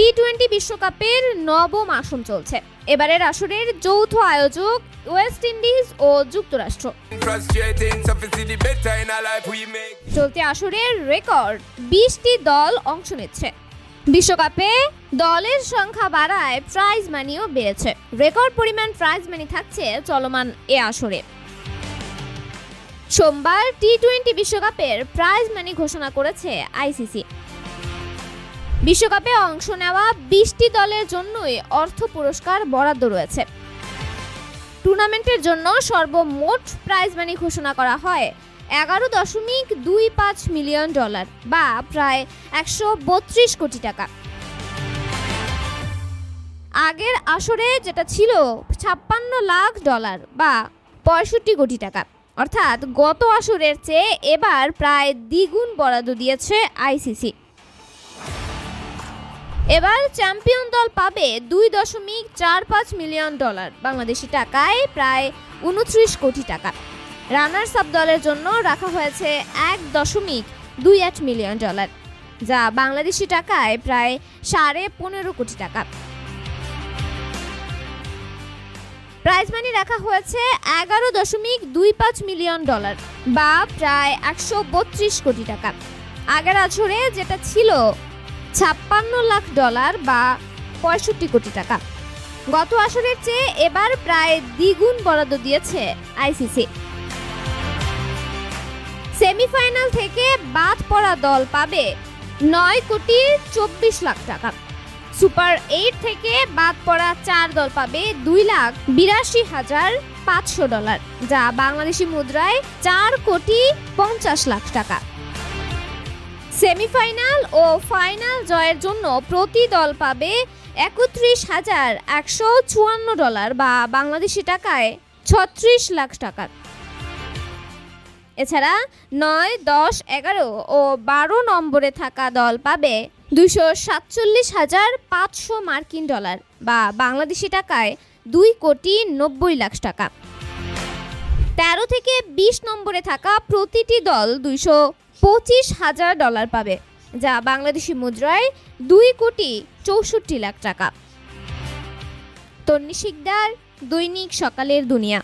টি-20 বিশ্বকাপের নবম আসর চলছে। এবারের আসরের যৌথ আয়োজক ওয়েস্ট ইন্ডিজ ও যুক্তরাষ্ট্র। চলতি আসরের রেকর্ড 20টি দল অংশ নিচ্ছে। বিশ্বকাপে দলের সংখ্যা বাড়ায় প্রাইজ মানিও বেড়েছে। রেকর্ড পরিমাণ প্রাইজ মানি থাকছে চলমান এ আসরে। সোমবার টি-20 বিশ্বকাপের প্রাইজ মানি ঘোষণা করেছে আইসিসি। বিশ্বকাপে অংশ নেওয়া 20টি দলের জন্যই অর্থ পুরস্কার বরাদ্দ রয়েছে। টুর্নামেন্টের জন্য সর্বমোট প্রাইজ মানি ঘোষণা করা হয় $11.25 মিলিয়ন, বা প্রায় 132 কোটি টাকা। আগের আসরে যেটা ছিল $56 লাখ, বা 65 কোটি টাকা, অর্থাৎ গত আসরের চেয়ে এবার প্রায় দ্বিগুণ বরাদ্দ দিয়েছে আইসিসি। এবার চ্যাম্পিয়ন দল পাবে $2.45 মিলিয়ন, বাংলাদেশি টাকায় প্রায় 29 কোটি টাকা। রানার্স আপ দলের জন্য রাখা হয়েছে $1.28 মিলিয়ন, যা বাংলাদেশি টাকায় প্রায় 15.5 কোটি টাকা। প্রাইজ মানি রাখা হয়েছে $11.25 মিলিয়ন, বা প্রায় 132 কোটি টাকা। আগের আসরে যেটা ছিল $56 লাখ, বা 65 কোটি টাকা। গত আসরের চেয়ে এবার প্রায় দ্বিগুণ বরাদ্দ দিয়েছে আইসিসি। সেমিফাইনাল থেকে বাদ পড়া দল পাবে $9.24 লাখ টাকা। সুপার 8 থেকে বাদ পড়া 4 দল পাবে $2,82,500, যা বাংলাদেশি মুদ্রায় $4.50 লাখ টাকা। সেমিফাইনাল ও ফাইনাল জয়ের জন্য প্রতি দল পাবে $31,154, বা বাংলাদেশি টাকায় 36 লাখ টাকা। এছাড়া 9, 10, 11 ও 12 নম্বরে থাকা দল পাবে $247,500 মার্কিন, বা বাংলাদেশি টাকায় 2.90 লাখ টাকা। 13 থেকে 20 নম্বরে থাকা প্রতিটি দল $225,000 পাবে, যা বাংলাদেশি মুদ্রায় 2.64 লাখ টাকা। তন্নি শিকদার, দৈনিক সকালের দুনিয়া।